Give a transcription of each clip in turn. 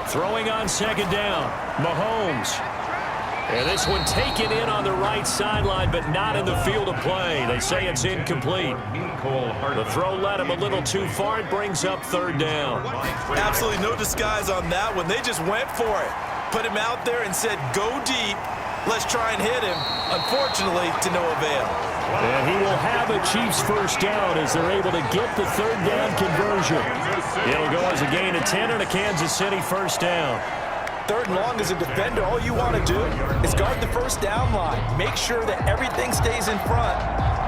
Throwing on second down, Mahomes. And this one taken in on the right sideline, but not in the field of play. They say it's incomplete. The throw led him a little too far. It brings up third down. Absolutely no disguise on that one. They just went for it. Put him out there and said, go deep. Let's try and hit him. Unfortunately, to no avail. And he will have a Chiefs first down as they're able to get the third down conversion. It'll go as a gain of 10 and a Kansas City first down. Third and long as a defender, all you want to do is guard the first down line. Make sure that everything stays in front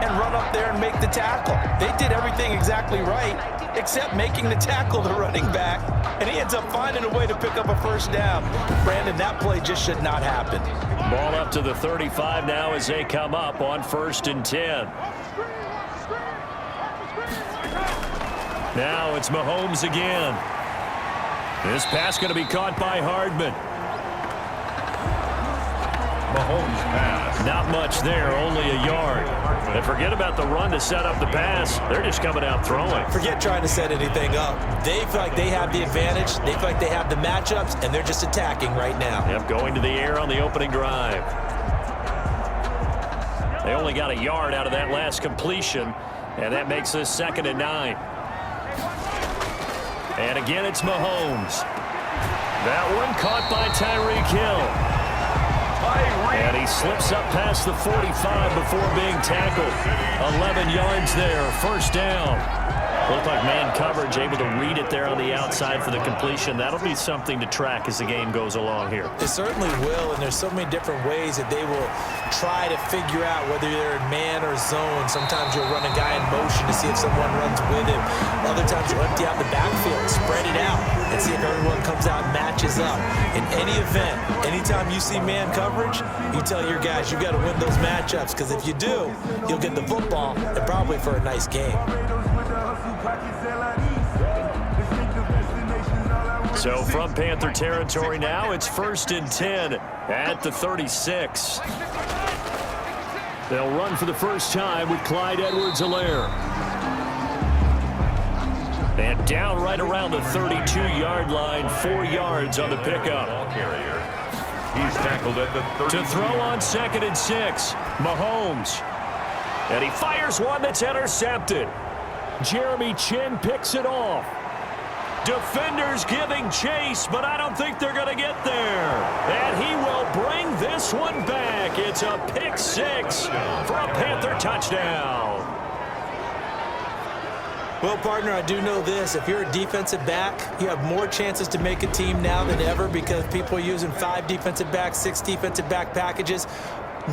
and run up there and make the tackle. They did everything exactly right except making the tackle to running back, and he ends up finding a way to pick up a first down. Brandon, that play just should not happen. Ball up to the 35 now as they come up on 1st and 10. Now it's Mahomes again. This pass going to be caught by Hardman. Mahomes pass. Not much there, only a yard. And forget about the run to set up the pass. They're just coming out throwing. Forget trying to set anything up. They feel like they have the advantage. They feel like they have the matchups, and they're just attacking right now. Yep, going to the air on the opening drive. They only got a yard out of that last completion, and that makes this 2nd and 9. And again, it's Mahomes. That one caught by Tyreek Hill. And he slips up past the 45 before being tackled. 11 yards there, first down. Looked like man coverage, able to read it there on the outside for the completion. That'll be something to track as the game goes along here. It certainly will, and there's so many different ways that they will try to figure out whether they're in man or zone. Sometimes you'll run a guy in motion to see if someone runs with him. Other times you'll empty out the backfield, spread it out, and see if everyone comes out and matches up. In any event, anytime you see man coverage, you tell your guys you got to win those matchups, because if you do, you'll get the football and probably for a nice game. So from Panther territory now, it's 1st and 10 at the 36. They'll run for the first time with Clyde Edwards-Helaire. And down right around the 32-yard line, 4 yards on the pickup. He's tackled at the 30. To throw on 2nd and 6, Mahomes. And he fires one that's intercepted. Jeremy Chin picks it off. Defenders giving chase, but I don't think they're going to get there. And he will bring this one back. It's a pick 6 for a Panther touchdown. Well, partner, I do know this. If you're a defensive back, you have more chances to make a team now than ever because people are using 5 defensive backs, 6 defensive back packages.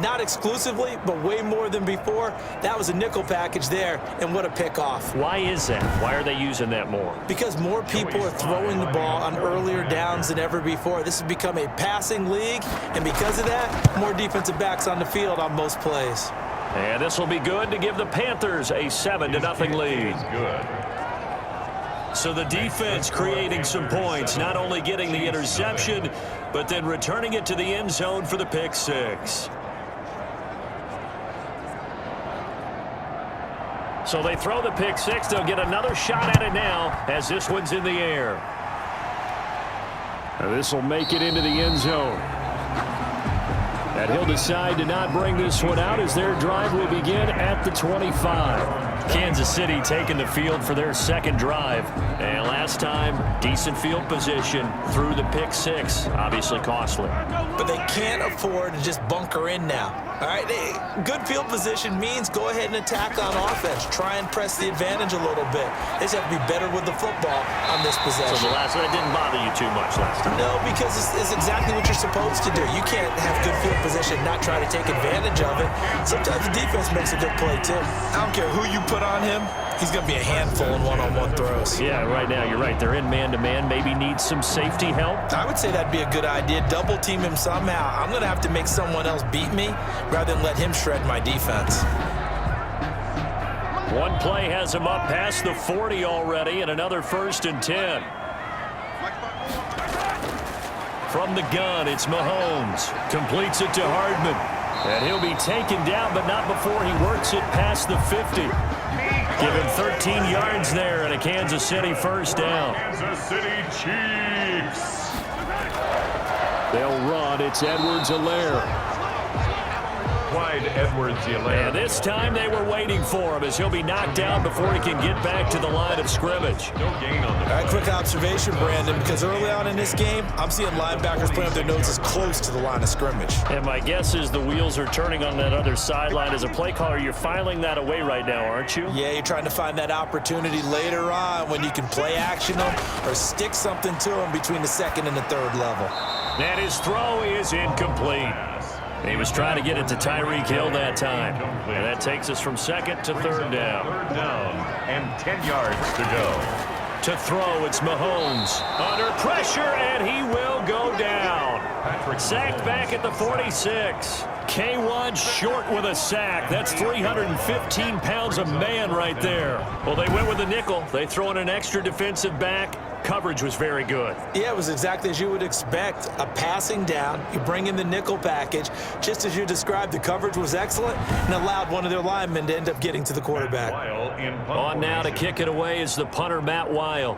Not exclusively, but way more than before. That was a nickel package there, and what a pickoff. Why is that? Why are they using that more? Because more people are throwing the ball on earlier downs than ever before. This has become a passing league, and because of that, more defensive backs on the field on most plays. And this will be good to give the Panthers a 7-0 lead. Good. So the defense creating some points, not only getting the interception, but then returning it to the end zone for the pick 6. So they throw the pick 6. They'll get another shot at it now as this one's in the air. And this will make it into the end zone. And he'll decide to not bring this one out as their drive will begin at the 25. Kansas City taking the field for their 2nd drive. And last time, decent field position through the pick 6. Obviously costly. But they can't afford to just bunker in now. All right, good field position means go ahead and attack on offense. Try and press the advantage a little bit. They just have to be better with the football on this possession. So the last one didn't bother you too much last time? No, because it's exactly what you're supposed to do. You can't have good field position and not try to take advantage of it. Sometimes the defense makes a good play, too. I don't care who you put on him. He's going to be a handful in one-on-one throws. Yeah, right now you're right. They're in man-to-man. Maybe need some safety help. I would say that'd be a good idea. Double team him somehow. I'm going to have to make someone else beat me rather than let him shred my defense. One play has him up past the 40 already, and another 1st and 10. From the gun, it's Mahomes. Completes it to Hardman. And he'll be taken down, but not before he works it past the 50. Give him 13 yards there and a Kansas City first down. Kansas City Chiefs. They'll run. It's Edwards-Helaire. Clyde Edwards-Helaire. And this time they were waiting for him as he'll be knocked down before he can get back to the line of scrimmage. No gain on the All right, quick observation, Brandon, because early on in this game, I'm seeing linebackers putting up their noses close to the line of scrimmage. And my guess is the wheels are turning on that other sideline. As a play caller, you're filing that away right now, aren't you? Yeah, you're trying to find that opportunity later on when you can play action them or stick something to them between the second and the third level. And his throw is incomplete. He was trying to get it to Tyreek Hill that time. And that takes us from second to third down. Third down and 10 yards to go. To throw, it's Mahomes. Under pressure, and he will go down. Sacked back at the 46. K1 short with a sack. That's 315 pounds of man right there. Well, they went with a nickel. They throw in an extra defensive back. Coverage was very good. Yeah, it was exactly as you would expect. A passing down, you bring in the nickel package. Just as you described, the coverage was excellent and allowed one of their linemen to end up getting to the quarterback. On now to kick it away is the punter, Matt Weil.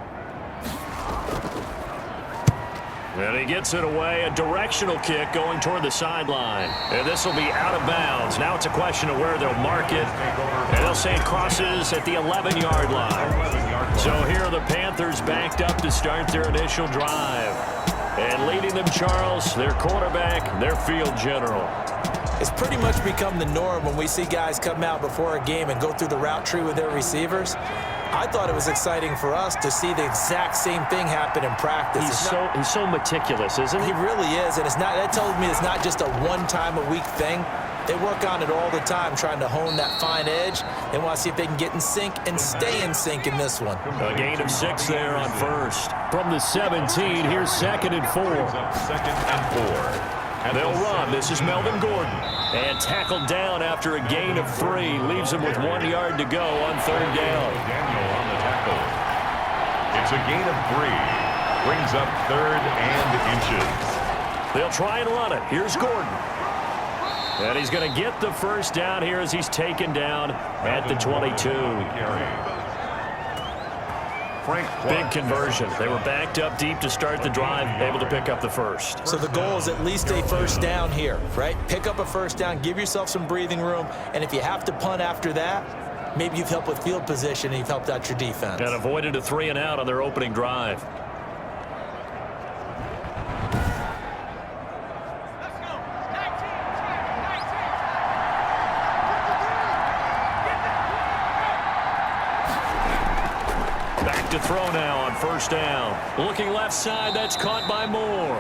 And he gets it away, a directional kick going toward the sideline. And this will be out of bounds. Now it's a question of where they'll mark it. And they'll say it crosses at the 11-yard line. So here are the Panthers backed up to start their initial drive. And leading them, Charles, their quarterback, their field general. It's pretty much become the norm when we see guys come out before a game and go through the route tree with their receivers. I thought it was exciting for us to see the exact same thing happen in practice. He's so meticulous, isn't he? He really is, and that tells me it's not just a one-time-a-week thing. They work on it all the time, trying to hone that fine edge. They want to see if they can get in sync and stay in sync in this one. A gain of 6 there on first. From the 17, here's 2nd and 4. 2nd and 4. And they'll run. This is Melvin Gordon. And tackled down after a gain of 3. Leaves him with 1 yard to go on third down. Daniel on the tackle. It's a gain of 3. Brings up 3rd and inches. They'll try and run it. Here's Gordon. And he's going to get the first down here as he's taken down at the 22. Big conversion. They were backed up deep to start the drive, able to pick up the first. So the goal is at least a first down here, right? Pick up a first down, give yourself some breathing room, and if you have to punt after that, maybe you've helped with field position and you've helped out your defense. And avoided a 3 and out on their opening drive. To throw now on first down. Looking left side, that's caught by Moore.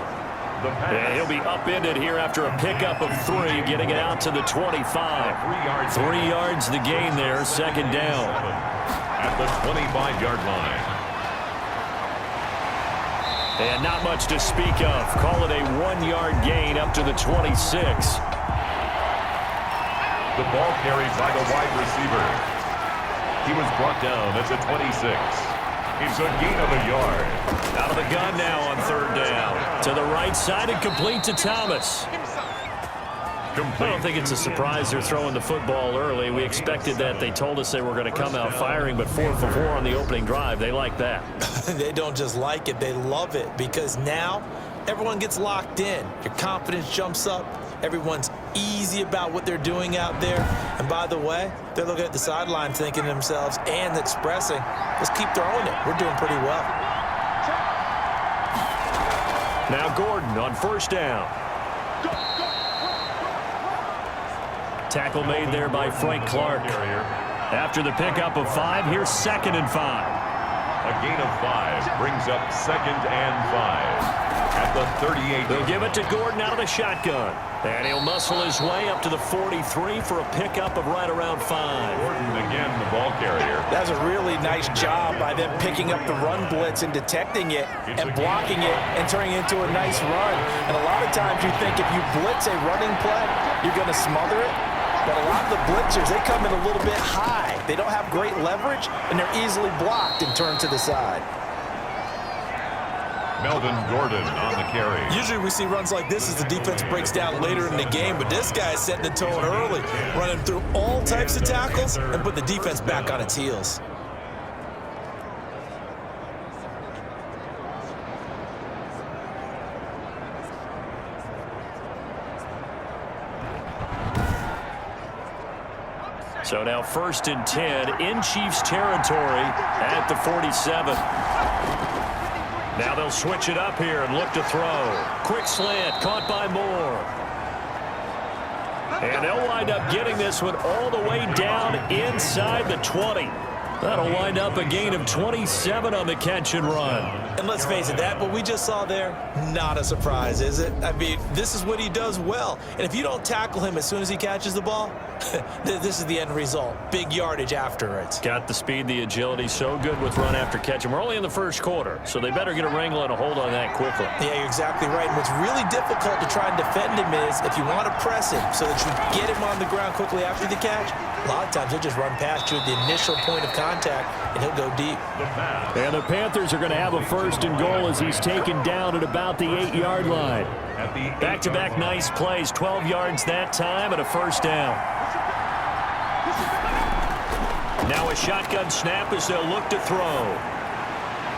And he'll be upended here after a pickup of 3, getting it out to the 25. 3 yards the gain there, 2nd down. At the 25-yard line. And not much to speak of. Call it a 1-yard gain up to the 26. The ball carried by the wide receiver. He was brought down at the 26. It's a gain of a yard. Out of the gun now on third down. To the right side and complete to Thomas. I don't think it's a surprise they're throwing the football early. We expected that. They told us they were going to come out firing, but 4 for 4 on the opening drive. They like that. They don't just like it, they love it, because now everyone gets locked in. Your confidence jumps up. Everyone's easy about what they're doing out there. And by the way, they're looking at the sideline thinking to themselves and expressing, let's keep throwing it. We're doing pretty well. Now Gordon on first down. Tackle made there by Frank Clark. After the pickup of 5, here's 2nd and 5. A gain of 5 brings up 2nd and 5. At the 38. They'll give it to Gordon out of the shotgun. And he'll muscle his way up to the 43 for a pickup of right around 5. Gordon again, the ball carrier. That's a really nice job by them picking up the run blitz and detecting it and blocking it and turning it into a nice run. And a lot of times you think if you blitz a running play, you're going to smother it. But a lot of the blitzers, they come in a little bit high. They don't have great leverage, and they're easily blocked and turned to the side. Melvin Gordon on the carry. Usually we see runs like this as the defense breaks down later in the game, but this guy is setting the tone early, running through all types of tackles and put the defense back on its heels. So now 1st and 10 in Chiefs territory at the 47. Now they'll switch it up here and look to throw. Quick slant, caught by Moore. And they'll wind up getting this one all the way down inside the 20. That'll wind up a gain of 27 on the catch and run. And let's face it, that what we just saw there, not a surprise, is it? I mean, this is what he does well. And if you don't tackle him as soon as he catches the ball, this is the end result. Big yardage afterwards. Got the speed, the agility, so good with run after catch. And we're only in the first quarter, so they better get a wrangle and a hold on that quickly. Yeah, you're exactly right. And what's really difficult to try and defend him is if you want to press him so that you get him on the ground quickly after the catch, a lot of times he'll just run past you at the initial point of contact, and he'll go deep. And the Panthers are going to have a 1st and goal as he's taken down at about the 8-yard line. Back-to-back nice plays, 12 yards that time and a 1st down. Now a shotgun snap as they'll look to throw.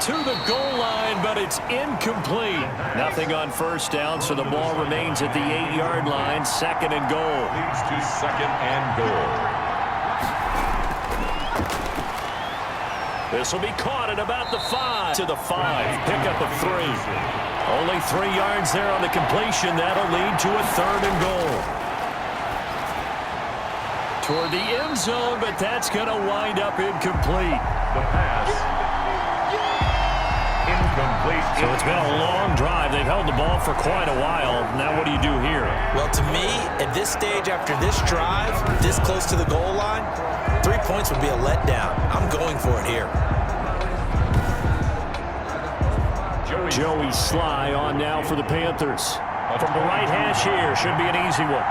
To the goal line, but it's incomplete. Nothing on 1st down, so the ball remains at the 8-yard line, 2nd and goal. Leads to 2nd and goal. This will be caught at about the 5. To the 5, pickup of 3. Only 3 yards there on the completion. That'll lead to a 3rd and goal. Toward the end zone, but that's going to wind up incomplete. The pass. Incomplete. So it's been a long drive. They've held the ball for quite a while. Now what do you do here? Well, to me, at this stage after this drive, this close to the goal line, 3 points would be a letdown. I'm going for it here. Joey Sly on now for the Panthers. From the right hash here, should be an easy one.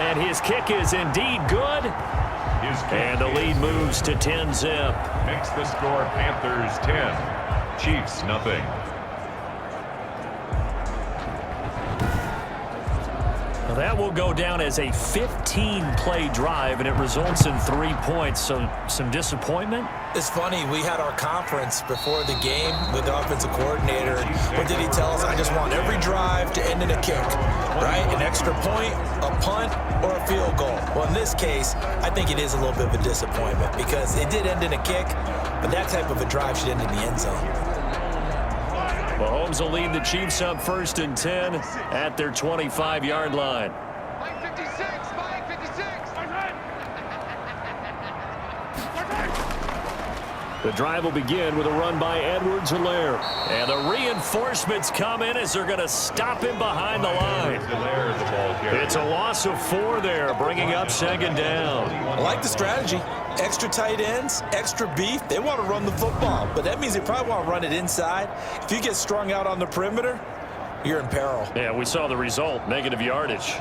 And his kick is indeed good. And the lead moves to 10-zip. Makes the score Panthers 10, Chiefs nothing. Well, that will go down as a 15-play drive, and it results in 3 points. So some disappointment. It's funny, we had our conference before the game with the offensive coordinator. What did he tell us? I just want every drive to end in a kick, right? An extra point, a punt, or a field goal. Well, in this case, I think it is a little bit of a disappointment because it did end in a kick, but that type of a drive should end in the end zone. Mahomes will lead the Chiefs up 1st and 10 at their 25-yard line. The drive will begin with a run by Edwards-Helaire. And the reinforcements come in as they're going to stop him behind the line. It's a loss of 4 there, bringing up 2nd down. I like the strategy. Extra tight ends, extra beef. They want to run the football, but that means they probably want to run it inside. If you get strung out on the perimeter, you're in peril. Yeah, we saw the result, negative yardage.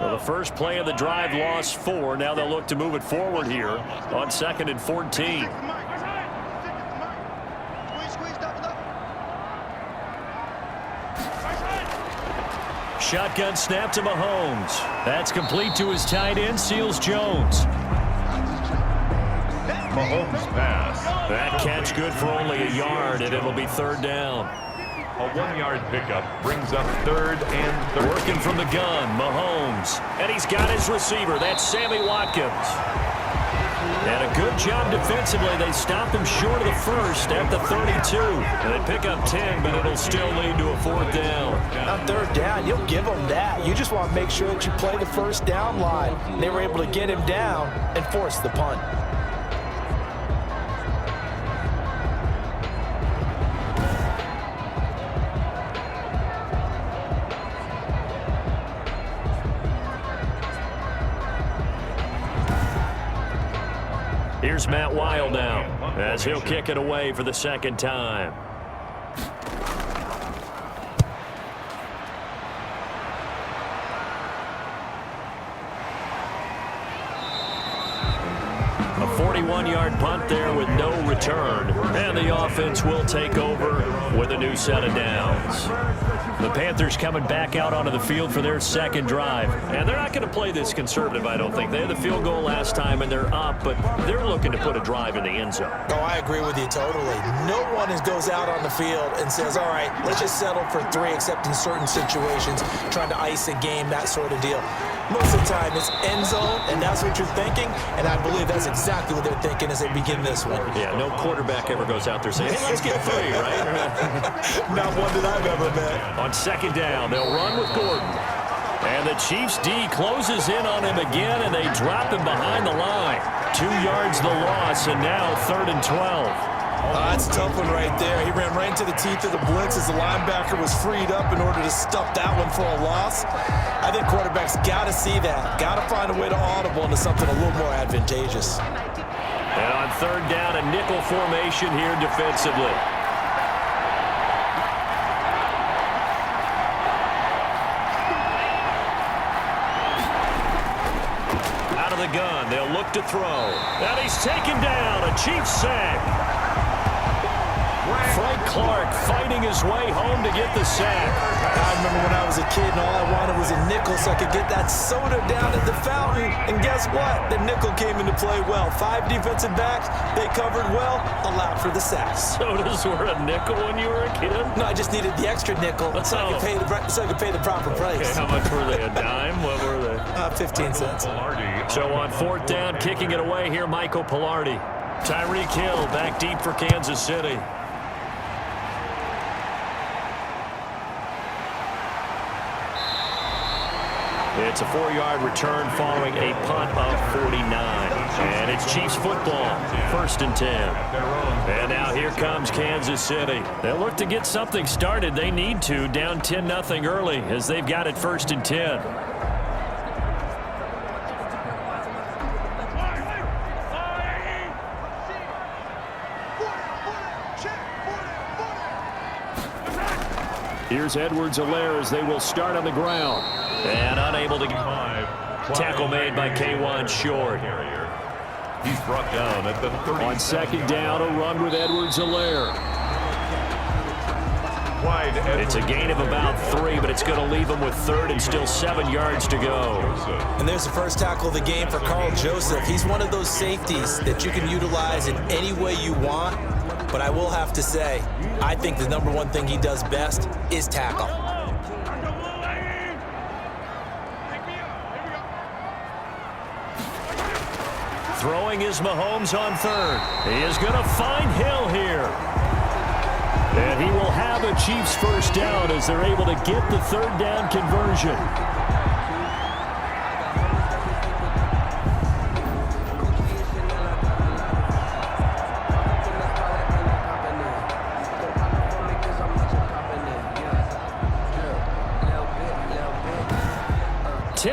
Well, the first play of the drive lost 4. Now they'll look to move it forward here on 2nd and 14. Shotgun snap to Mahomes. That's complete to his tight end, Seals Jones. Mahomes pass. That catch good for only a yard, and it'll be 3rd down. A 1-yard pickup brings up 3rd and 13. Working from the gun, Mahomes. And he's got his receiver. That's Sammy Watkins. And a good job defensively. They stop him short of the 1st at the 32. And they pick up 10, but it'll still lead to a 4th down. On 3rd down, you'll give them that. You just want to make sure that you play the 1st down line. They were able to get him down and force the punt. Here's Matt Wild now as he'll kick it away for the 2nd time. A 41-yard punt there with no return. And the offense will take over with a new set of downs. The Panthers coming back out onto the field for their second drive. And they're not going to play this conservative, I don't think. They had the field goal last time, and they're up, but they're looking to put a drive in the end zone. Oh, I agree with you totally. No one goes out on the field and says, all right, let's just settle for 3, except in certain situations, trying to ice a game, that sort of deal. Most of the time, it's end zone, and that's what you're thinking, and I believe that's exactly what they're thinking as they begin this one. Yeah, no quarterback ever goes out there saying, hey, let's get 3, right? Not one that I've ever met. On second down, they'll run with Gordon. And the Chiefs D closes in on him again, and they drop him behind the line. 2 yards the loss, and now 3rd and 12. That's a tough one right there. He ran right into the teeth of the blitz as the linebacker was freed up in order to stuff that one for a loss. I think quarterbacks got to see that. Got to find a way to audible into something a little more advantageous. And on 3rd down, a nickel formation here defensively. Out of the gun, they'll look to throw. And he's taken down, a Chiefs sack. Frank Clark fighting his way home to get the sack. I remember when I was a kid and all I wanted was a nickel so I could get that soda down at the fountain. And guess what? The nickel came into play well. 5 defensive backs, they covered well, allowed for the sacks. Sodas were a nickel when you were a kid? No, I just needed the extra nickel so I could pay the proper price. Okay, how much were they? A dime? What were they? 15 cents. So on 4th down, kicking it away here, Michael Pilardi. Tyreek Hill back deep for Kansas City. It's a 4-yard return following a punt of 49. And it's Chiefs football, 1st and 10. And now here comes Kansas City. They'll look to get something started. They need to, down 10-0 early as they've got it 1st and 10. Here's Edwards-Helaire as they will start on the ground. And unable to get tackle made by K1 Short. He's brought down at the 30. On 2nd down, a run with Edwards-Helaire. It's a gain of about 3, but it's going to leave him with 3rd and still 7 yards to go. And there's the first tackle of the game for Carl Joseph. He's one of those safeties that you can utilize in any way you want. But I will have to say, I think the number one thing he does best is tackle. Throwing is Mahomes on 3rd. He is going to find Hill here. And he will have a Chiefs first down as they're able to get the 3rd down conversion.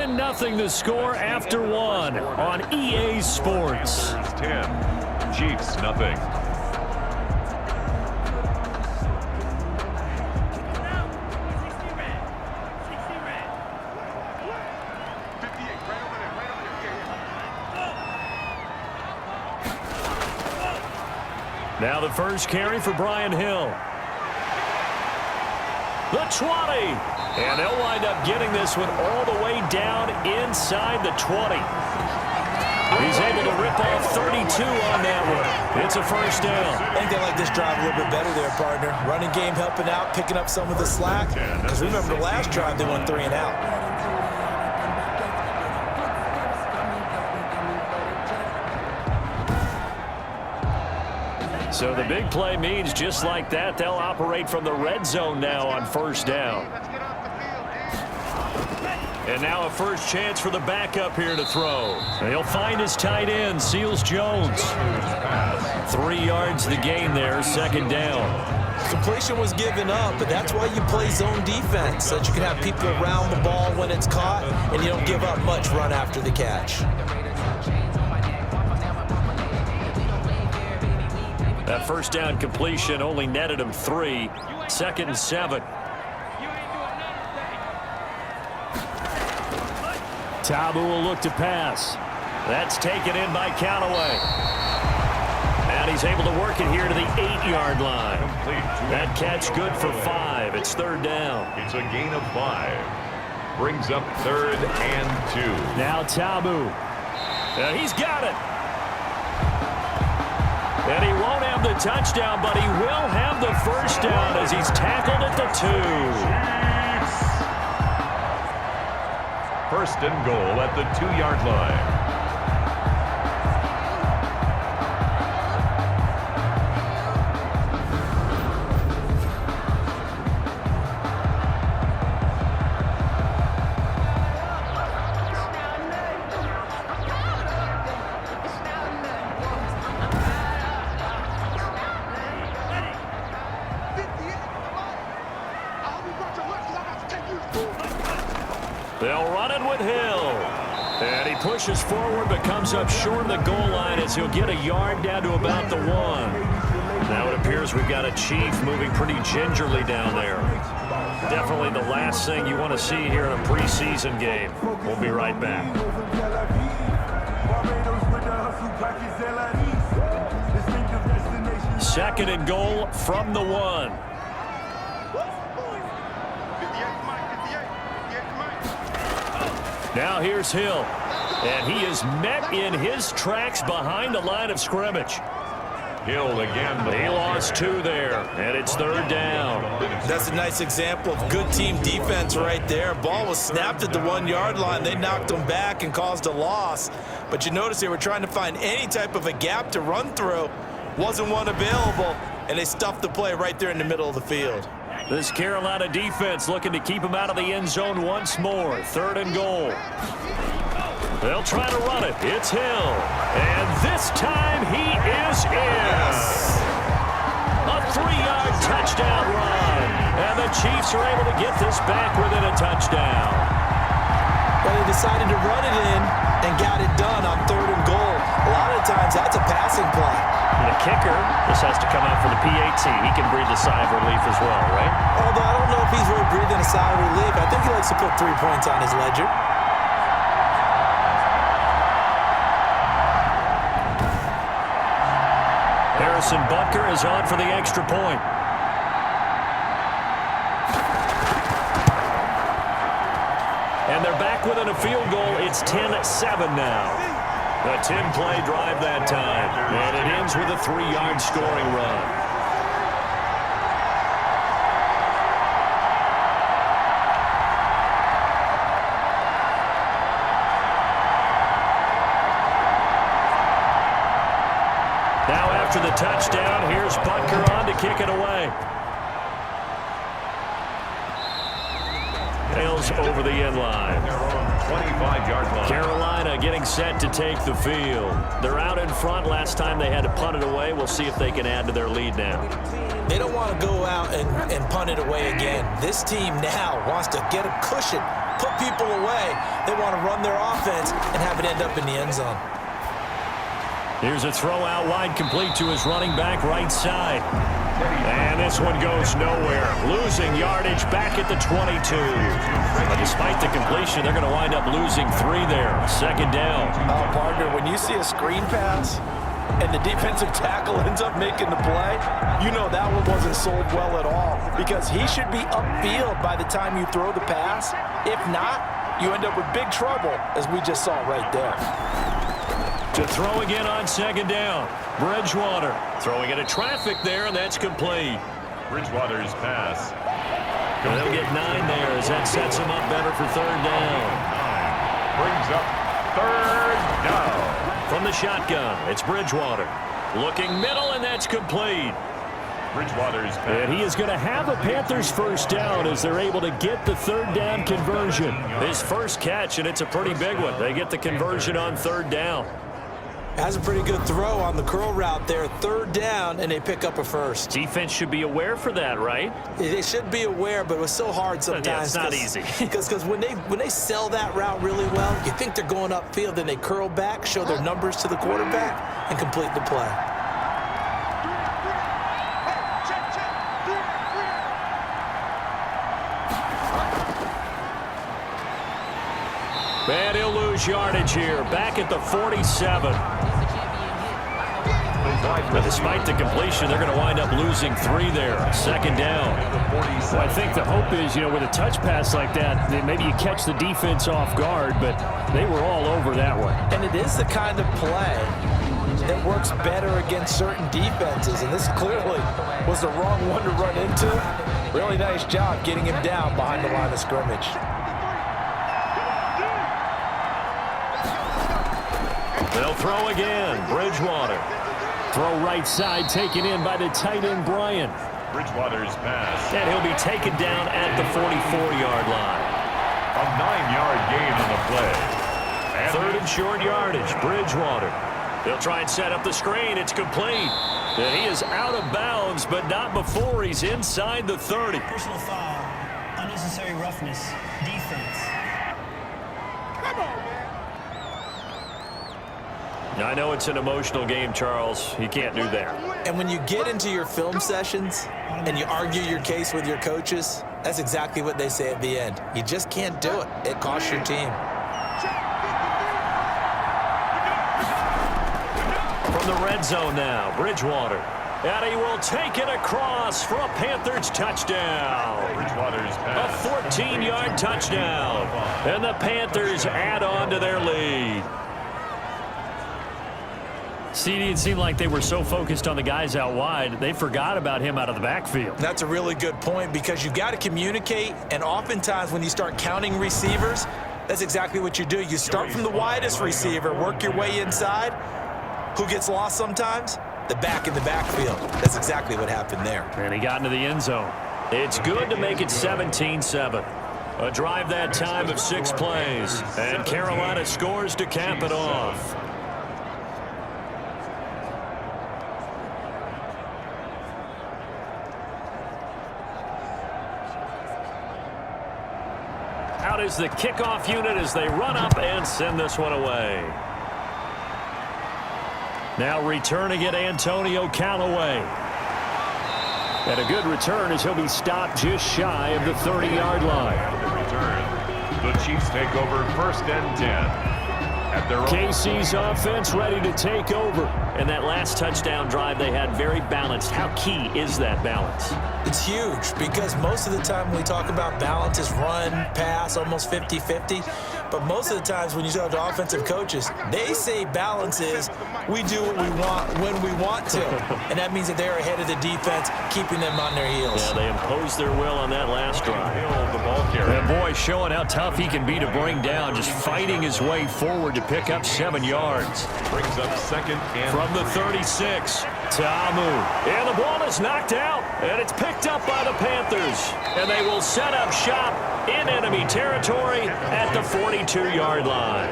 Nothing the score after 1 on EA Sports. 10, Chiefs nothing. Now the first carry for Brian Hill. The 20. And they'll wind up getting this one all the way down inside the 20. He's able to rip off 32 on that one. It's a first down. I think they like this drive a little bit better there, partner. Running game helping out, picking up some of the slack. Because remember the last drive, they went 3 and out. So the big play means just like that, they'll operate from the red zone now on 1st down. And now a first chance for the backup here to throw. He'll find his tight end, Seals Jones. 3 yards the gain there, 2nd down. Completion was given up, but that's why you play zone defense, so that you can have people around the ball when it's caught, and you don't give up much run after the catch. That first down completion only netted him 3. 2nd and 7. Tabu will look to pass. That's taken in by Callaway. And And he's able to work it here to the 8-yard line. Complete. That catch good for 5. It's third down. It's a gain of 5. Brings up 3rd and 2. Now Tabu. He's got it. And he won't have the touchdown, but he will have the first down as he's tackled at the 2. First and goal at the 2-yard line. They'll run it with Hill. And he pushes forward but comes up short of the goal line as he'll get a yard down to about the 1. Now it appears we've got a Chief moving pretty gingerly down there. Definitely the last thing you want to see here in a preseason game. We'll be right back. Second and goal from the 1. Now here's Hill, and he is met in his tracks behind the line of scrimmage. Hill again. He lost 2 there, and it's third down. That's a nice example of good team defense right there. Ball was snapped at the 1-yard line. They knocked him back and caused a loss. But you notice they were trying to find any type of a gap to run through. Wasn't one available, and they stuffed the play right there in the middle of the field. This Carolina defense looking to keep him out of the end zone once more. Third and goal. They'll try to run it. It's Hill. And this time he is in. A 3-yard touchdown run. And the Chiefs are able to get this back within a touchdown. Well, they decided to run it in and got it done on third and goal. A lot of times that's a passing play. And the kicker, this has to come out for the PAT. He can breathe a sigh of relief as well, right? Although I don't know if he's really breathing a sigh of relief. I think he likes to put 3 points on his ledger. Harrison Butker is on for the extra point. And they're back within a field goal. It's 10-7 now. A 10-play drive that time. And it ends with a 3-yard scoring run. Now after the touchdown, here's Butker on to kick it away. Nails over the end line. 25-yard line. Carolina getting set to take the field. They're out in front. Last time they had to punt it away. We'll see if they can add to their lead now. They don't want to go out and punt it away again. This team now wants to get a cushion, put people away. They want to run their offense and have it end up in the end zone. Here's a throw out wide, complete to his running back right side. And this one goes nowhere. Losing yardage back at the 22. Despite the completion, they're going to wind up losing 3 there. Second down. Partner, when you see a screen pass and the defensive tackle ends up making the play, you know that one wasn't sold well at all, because he should be upfield by the time you throw the pass. If not, you end up with big trouble, as we just saw right there. To throw again on second down. Bridgewater throwing into traffic there, and that's complete. Bridgewater's pass. And they'll get 9 there as that sets him up better for third down. Brings up third down. From the shotgun, it's Bridgewater. Looking middle, and that's complete. Bridgewater's pass. And he is going to have a Panthers first down as they're able to get the third down conversion. His first catch, and it's a pretty big one. They get the conversion on third down. Has a pretty good throw on the curl route there. Third down, and they pick up a first. Defense should be aware for that, right? They should be aware, but it was so hard sometimes. Yeah, it's not easy. Because when they sell that route really well, you think they're going upfield, then they curl back, show their numbers to the quarterback, and complete the play. And he'll lose yardage here. Back at the 47. wide But despite the completion, they're going to wind up losing 3 there. Second down. Well, I think the hope is, with a touch pass like that, that maybe you catch the defense off guard, but they were all over that one. And it is the kind of play that works better against certain defenses, and this clearly was the wrong one to run into. Really nice job getting him down behind the line of scrimmage. They'll throw again. Bridgewater. Throw right side taken in by the tight end, Bryant. Bridgewater's pass. And he'll be taken down at the 44-yard line. A 9-yard gain on the play. And 3rd and short yardage. Bridgewater. They'll try and set up the screen. It's complete. And he is out of bounds, but not before he's inside the 30. Personal foul, unnecessary roughness, defense. I know it's an emotional game, Charles. You can't do that. And when you get into your film sessions and you argue your case with your coaches, that's exactly what they say at the end. You just can't do it. It costs your team. From the red zone now, Bridgewater. And he will take it across for a Panthers touchdown. Bridgewater's pass. A 14-yard touchdown. And the Panthers add on to their lead. CD, it seemed like they were so focused on the guys out wide, they forgot about him out of the backfield. That's a really good point because you've got to communicate, and oftentimes when you start counting receivers, that's exactly what you do. You start from the widest receiver, work your way inside. Who gets lost sometimes? The back in the backfield. That's exactly what happened there. And he got into the end zone. It's good to make it 17-7. A drive that time of 6 plays. And Carolina scores to cap it off. Out is the kickoff unit as they run up and send this one away. Now returning it, Antonio Callaway. And a good return as he'll be stopped just shy of the 30-yard line. Return. The Chiefs take over 1st and 10. At their own KC's offense ready to take over. And that last touchdown drive they had very balanced. How key is that balance? It's huge because most of the time when we talk about balance is run, pass, almost 50-50. But most of the times when you talk to offensive coaches, they say balance is we do what we want when we want to. And that means that they're ahead of the defense, keeping them on their heels. Yeah, they imposed their will on that last drive. Hill, the ball carrier. And boy, showing how tough he can be to bring down, just fighting his way forward to pick up 7 yards. Brings up 2nd and From the 36, Ta'amu. And the ball is knocked out, and it's picked up by the Panthers. And they will set up shop in enemy territory at the 42-yard line.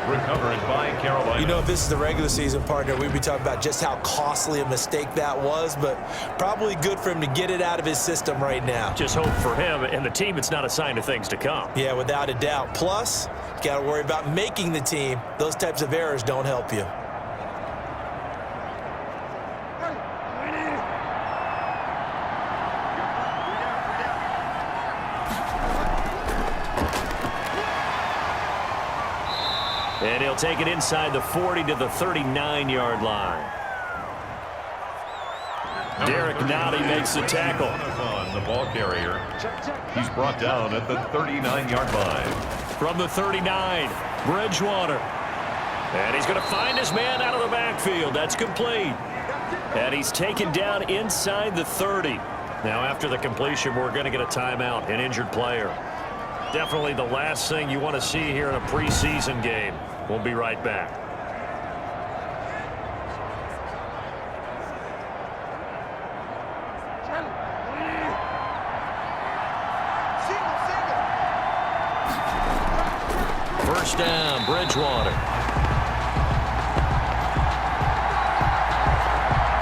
recovered by Carolina. You know, if this is the regular season, partner, we'd be talking about just how costly a mistake that was, but probably good for him to get it out of his system right now. Just hope for him and the team it's not a sign of things to come. Yeah, without a doubt. Plus, you got to worry about making the team. Those types of errors don't help you. And he'll take it inside the 40 to the 39-yard line. Derek Nowdy makes the tackle. On the ball carrier. He's brought down at the 39-yard line. From the 39, Bridgewater. And he's going to find his man out of the backfield. That's complete. And he's taken down inside the 30. Now, after the completion, we're going to get a timeout, an injured player. Definitely the last thing you want to see here in a preseason game. We'll be right back. First down, Bridgewater.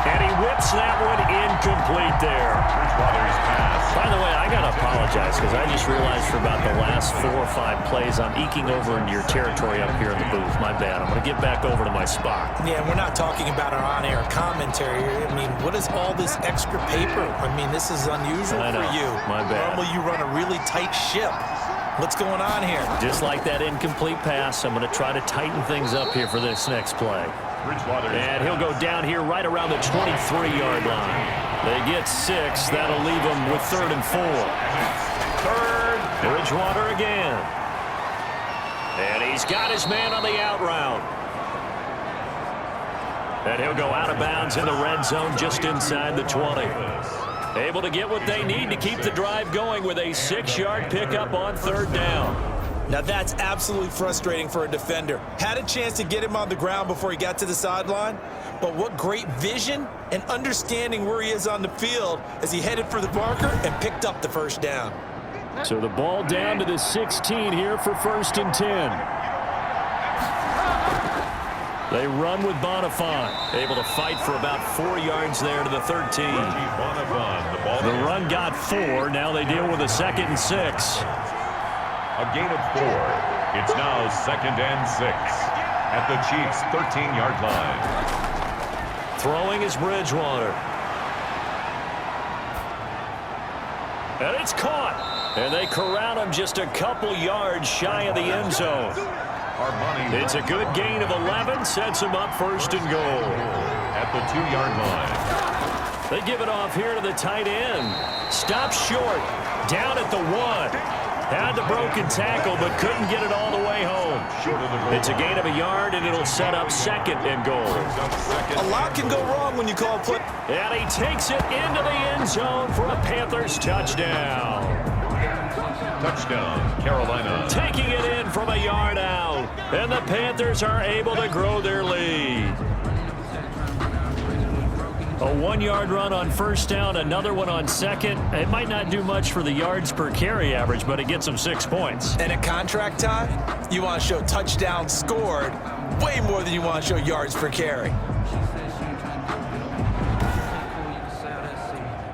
And he whips that one incomplete there. Bridgewater's pass. By the way, I got to apologize because I just realized for about the last 4 or 5 plays, I'm eking over into your territory up here in the booth. My bad. I'm going to get back over to my spot. Yeah, we're not talking about our on-air commentary. I mean, what is all this extra paper? I mean, this is unusual I know. for you. My bad. Normally you run a really tight ship. What's going on here? Just like that incomplete pass, I'm going to try to tighten things up here for this next play. And he'll go down here right around the 23-yard line. They get 6. That'll leave them with 3rd and 4. Bridgewater again. And he's got his man on the out route. And he'll go out of bounds in the red zone just inside the 20. Able to get what they need to keep the drive going with a 6-yard pickup on 3rd down. Now that's absolutely frustrating for a defender. Had a chance to get him on the ground before he got to the sideline, but what great vision and understanding where he is on the field as he headed for the marker and picked up the 1st down. So the ball down to the 16 here for 1st and 10. They run with Bonifant. Able to fight for about 4 yards there to the 13. The run got 4. Now they deal with a 2nd and 6. A gain of 4. It's now 2nd and 6 at the Chiefs' 13-yard line. Throwing is Bridgewater. And it's caught. And they corral him just a couple yards shy of the end zone. It's a good gain of 11. Sets him up 1st and goal. At the 2-yard line. They give it off here to the tight end. Stops short. Down at the 1. Had the broken tackle, but couldn't get it all the way home. It's a gain of a yard, and it'll set up 2nd and goal. A lot can go wrong when you call a play. And he takes it into the end zone for a Panthers touchdown. Touchdown, Carolina. Taking it in from a yard out. And the Panthers are able to grow their lead. A 1-yard run on 1st down, another one on 2nd. It might not do much for the yards per carry average, but it gets them 6 points. And at contract time, you want to show touchdowns scored way more than you want to show yards per carry.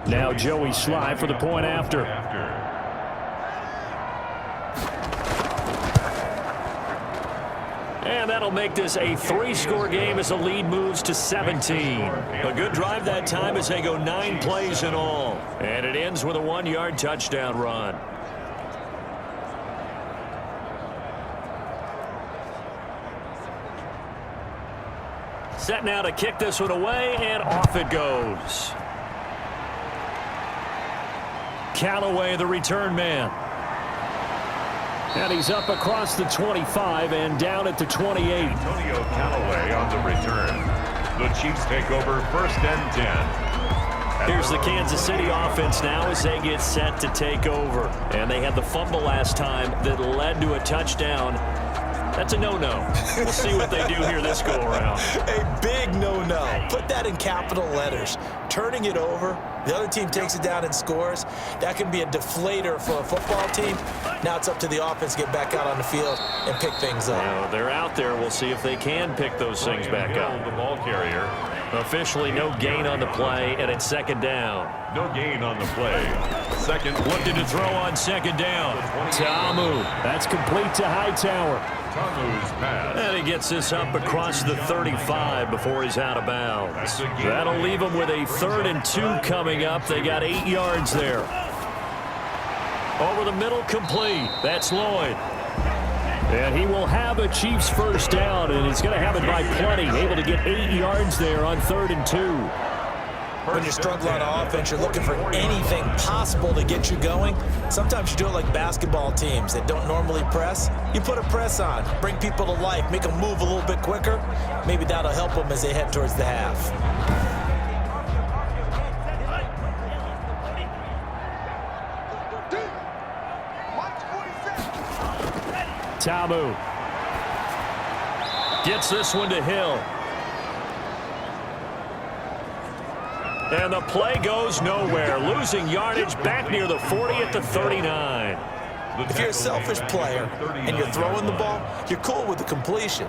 Now Joey Sly for the point after. And that'll make this a 3-score game as the lead moves to 17. A good drive that time as they go 9 plays in all. And it ends with a 1-yard touchdown run. Set now to kick this one away, and off it goes. Callaway, the return man. And he's up across the 25 and down at the 28. Antonio Callaway on the return. The Chiefs take over 1st and 10. Here's the Kansas City offense now as they get set to take over. And they had the fumble last time that led to a touchdown. That's a no-no. We'll see what they do here this go-around. A big no-no. Put that in capital letters. Turning it over, the other team takes it down and scores. That can be a deflator for a football team. Now it's up to the offense to get back out on the field and pick things up. Now, they're out there. We'll see if they can pick those things back up. The ball carrier. Officially no gain on the play, and it's 2nd down. No gain on the play. 2nd. Looking to throw on 2nd down. Tamu. That's complete to Hightower. Tamu's pass. And he gets this up across the 35 before he's out of bounds. That'll leave him with a 3rd and 2 coming up. They got 8 yards there. Over the middle, complete. That's Lloyd. And he will have a Chiefs 1st down, and he's going to have it by plenty. Able to get 8 yards there on 3rd and 2. When you're struggling on offense, you're looking for anything possible to get you going. Sometimes you do it like basketball teams that don't normally press. You put a press on, bring people to life, make them move a little bit quicker. Maybe that'll help them as they head towards the half. Tamu gets this one to Hill. And the play goes nowhere. Losing yardage back near the 40 at the 39. If you're a selfish player and you're throwing the ball, you're cool with the completion.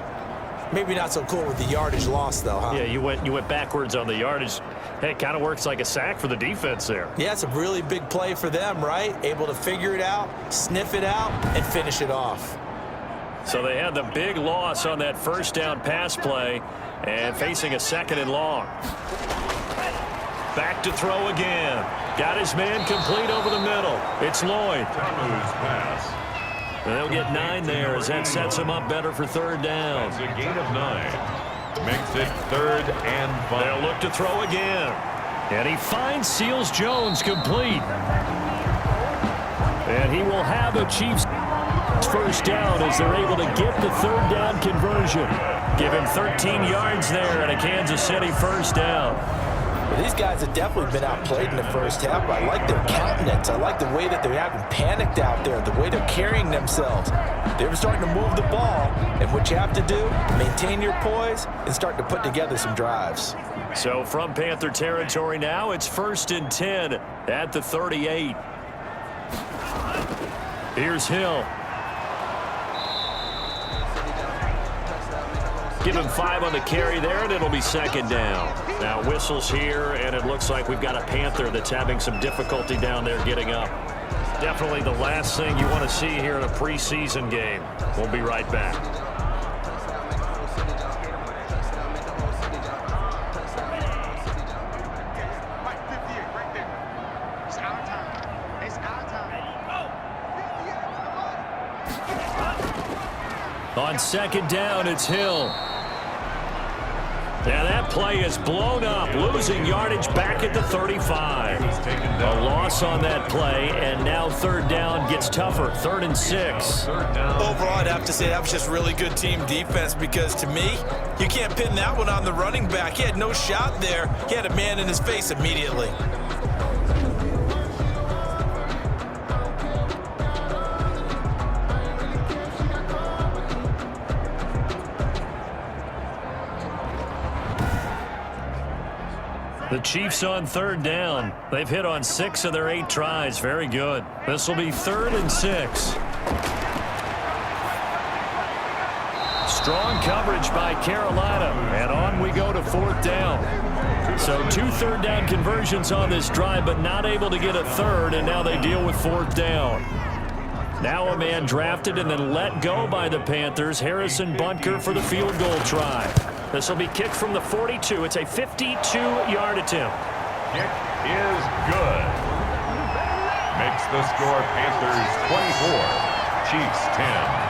Maybe not so cool with the yardage loss, though, huh? Yeah, you went backwards on the yardage. Hey, it kind of works like a sack for the defense there. Yeah, it's a really big play for them, right? Able to figure it out, sniff it out, and finish it off. So they had the big loss on that 1st down pass play and facing a 2nd and long. Back to throw again. Got his man complete over the middle. It's Lloyd. Tamu's pass. And they'll get 9 there as that sets him up better for 3rd down. That's a gain of 9. Makes it 3rd and 5. They'll look to throw again. And he finds Seals Jones complete. And he will have a Chiefs first down as they're able to get the 3rd down conversion. Give him 13 yards there and a Kansas City first down. Well, these guys have definitely been outplayed in the first half. I like their countenance. I like the way that they're having panicked out there, the way they're carrying themselves. They're starting to move the ball, and what you have to do, maintain your poise and start to put together some drives. So from Panther territory now, it's 1st and 10 at the 38. Here's Hill. Give him 5 on the carry there, and it'll be 2nd down. Now whistles here, and it looks like we've got a Panther that's having some difficulty down there getting up. Definitely the last thing you want to see here in a preseason game. We'll be right back. On 2nd down, it's Hill. Now that play is blown up, losing yardage back at the 35. A loss on that play, and now 3rd down gets tougher, 3rd and 6. Overall, I'd have to say that was just really good team defense because, to me, you can't pin that one on the running back. He had no shot there. He had a man in his face immediately. The Chiefs on 3rd down. They've hit on 6 of their 8 tries. Very good. This will be 3rd and 6. Strong coverage by Carolina. And on we go to 4th down. So 2 3rd down conversions on this drive, but not able to get a 3rd, and now they deal with 4th down. Now a man drafted and then let go by the Panthers. Harrison Butker for the field goal try. This will be kicked from the 42. It's a 52-yard attempt. Kick is good. Makes the score Panthers 24, Chiefs 10.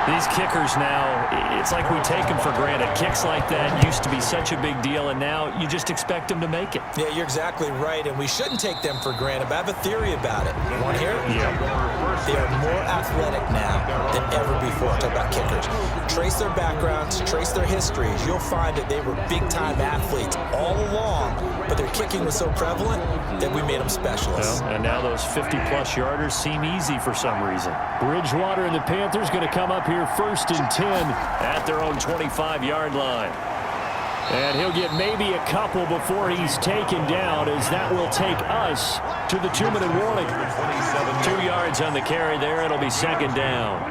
These kickers now, it's like we take them for granted. Kicks like that used to be such a big deal, and now you just expect them to make it. Yeah, you're exactly right, and we shouldn't take them for granted, but I have a theory about it. You want to hear it? Yeah. They are more athletic now than ever before. Talk about kickers. Trace their backgrounds, trace their histories. You'll find that they were big-time athletes all along, but their kicking was so prevalent that we made them specialists. Well, and now those 50-plus yarders seem easy for some reason. Bridgewater and the Panthers going to come up here 1st and 10 at their own 25-yard line. And he'll get maybe a couple before he's taken down, as that will take us to the 2-minute warning. 2 yards on the carry there. It'll be 2nd down.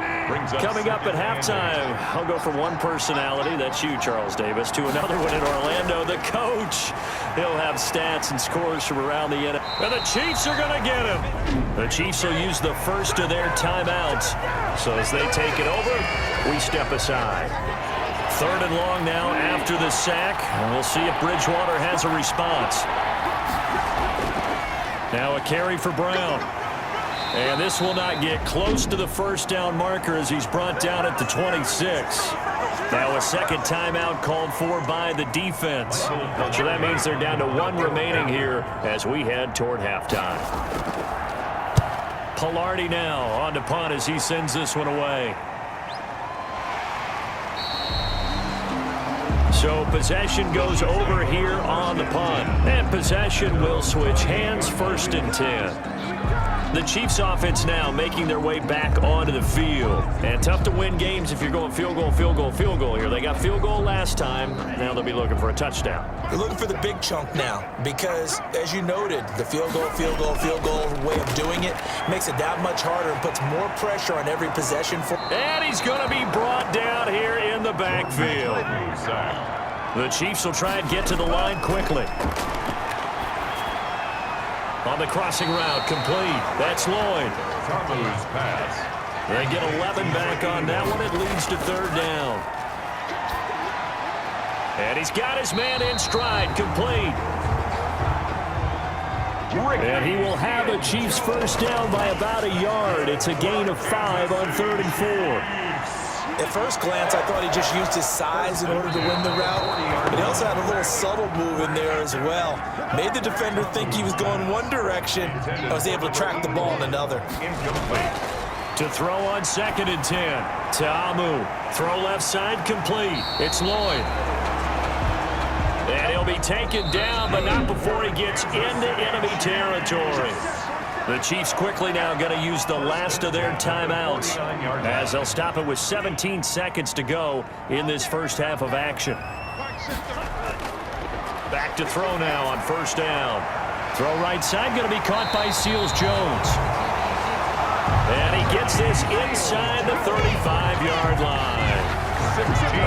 Coming up at halftime, I'll go from one personality, that's you, Charles Davis, to another one in Orlando, the coach. He'll have stats and scores from around the NFL. And the Chiefs are going to get him. The Chiefs will use the first of their timeouts. So as they take it over, we step aside. 3rd and long now after the sack. And we'll see if Bridgewater has a response. Now a carry for Brown. And this will not get close to the 1st down marker as he's brought down at the 26. Now a 2nd timeout called for by the defense. So that means they're down to 1 remaining here as we head toward halftime. Pilardi now on to punt as he sends this one away. So possession goes over here on the punt. And possession will switch hands, 1st and 10. The Chiefs offense now making their way back onto the field. And tough to win games if you're going field goal, field goal, field goal here. They got field goal last time. Now they'll be looking for a touchdown. They're looking for the big chunk now because, as you noted, the field goal way of doing it makes it that much harder and puts more pressure on every possession. And he's going to be brought down here in the backfield. The Chiefs will try and get to the line quickly. On the crossing route, complete. That's Lloyd. Tamu's pass. They get 11 back on that one. It leads to 3rd down. And he's got his man in stride, complete. And he will have a Chiefs first down by about a yard. It's a gain of 5 on 3rd and 4. At first glance, I thought he just used his size in order to win the route, but he also had a little subtle move in there as well. Made the defender think he was going one direction, but was able to track the ball in another. To throw on 2nd and 10. Ta'amu. Throw left side complete. It's Lloyd. And he'll be taken down, but not before he gets into enemy territory. The Chiefs quickly now going to use the last of their timeouts as they'll stop it with 17 seconds to go in this first half of action. Back to throw now on 1st down. Throw right side going to be caught by Seals-Jones. And he gets this inside the 35-yard line.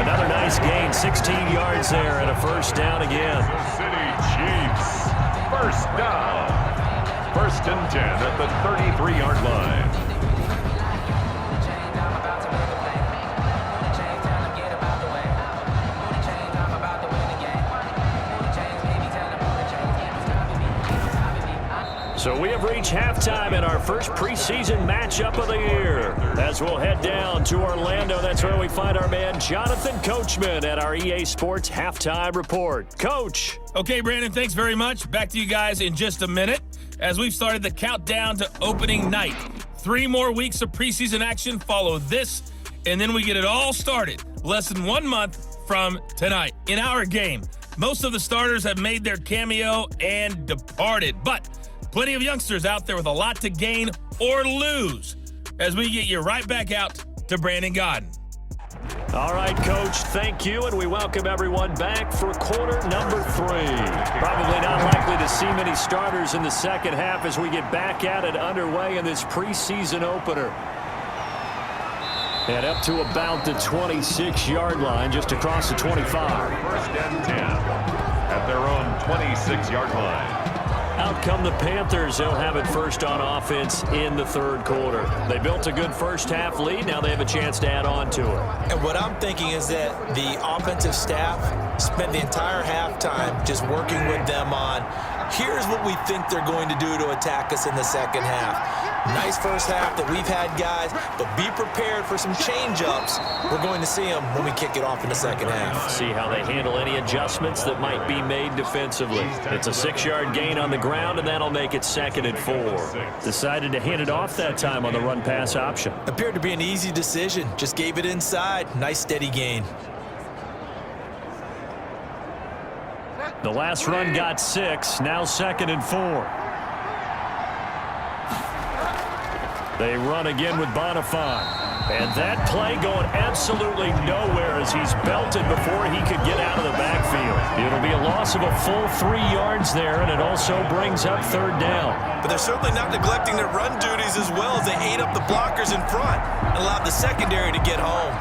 Another nice gain, 16 yards there and a 1st down again. City Chiefs, 1st down. 1st and 10 at the 33-yard line. So we have reached halftime in our first preseason matchup of the year. As we'll head down to Orlando, that's where we find our man Jonathan Coachman at our EA Sports Halftime Report. Coach. Okay, Brandon, thanks very much. Back to you guys in just a minute as we've started the countdown to opening night. 3 more weeks of preseason action follow this, and then we get it all started less than 1 month from tonight. In our game, most of the starters have made their cameo and departed, but plenty of youngsters out there with a lot to gain or lose as we get you right back out to Brandon Godden. All right, Coach, thank you, and we welcome everyone back for quarter number 3. Probably not likely to see many starters in the second half as we get back at it underway in this preseason opener. And up to about the 26-yard line, just across the 25. 1st and 10 at their own 26-yard line. Out come the Panthers. They'll have it first on offense in the 3rd quarter. They built a good first half lead. Now they have a chance to add on to it. And what I'm thinking is that the offensive staff spent the entire halftime just working with them on, here's what we think they're going to do to attack us in the second half. Nice first half that we've had, guys, but be prepared for some change-ups. We're going to see them when we kick it off in the second half. See how they handle any adjustments that might be made defensively. It's a 6-yard gain on the ground, and that'll make it 2nd and 4. Decided to hand it off that time on the run-pass option. Appeared to be an easy decision. Just gave it inside. Nice steady gain. The last run got 6. Now 2nd and 4. They run again with Bonifant. And that play going absolutely nowhere as he's belted before he could get out of the backfield. It'll be a loss of a full 3 yards there, and it also brings up 3rd down. But they're certainly not neglecting their run duties as well as they ate up the blockers in front and allowed the secondary to get home.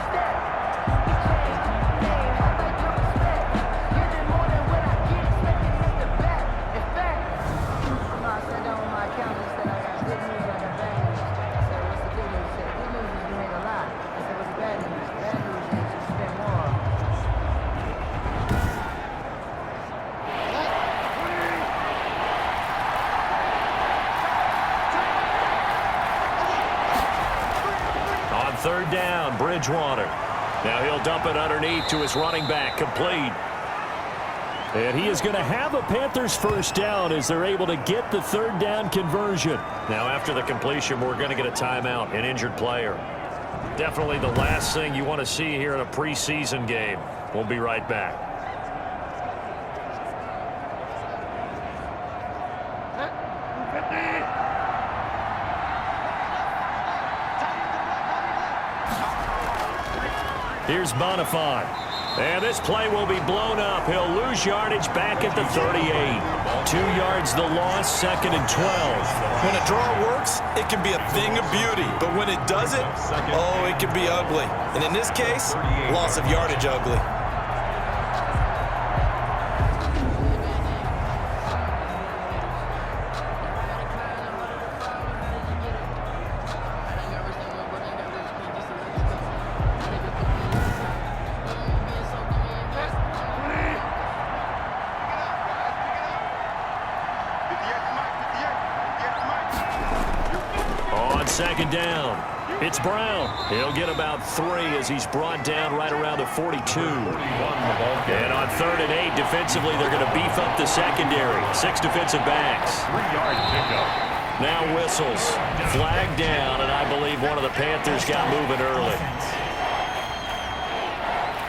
On 3rd down, Bridgewater. Now he'll dump it underneath to his running back, complete. And he is going to have a Panthers 1st down as they're able to get the 3rd down conversion. Now after the completion, we're going to get a timeout, an injured player. Definitely the last thing you want to see here in a preseason game. We'll be right back. Here's Bonifant. And this play will be blown up. He'll lose yardage back at the 38. 2 yards the loss, 2nd and 12. When a draw works, it can be a thing of beauty. But when it doesn't, oh, it can be ugly. And in this case, loss of yardage ugly. On 2nd down, It's Brown. He'll get about 3 as he's brought down right around the 42. And on 3rd and 8, defensively, they're going to beef up the secondary. 6 defensive backs. 3-yard pickup. Now whistles. Flag down, and I believe one of the Panthers got moving early.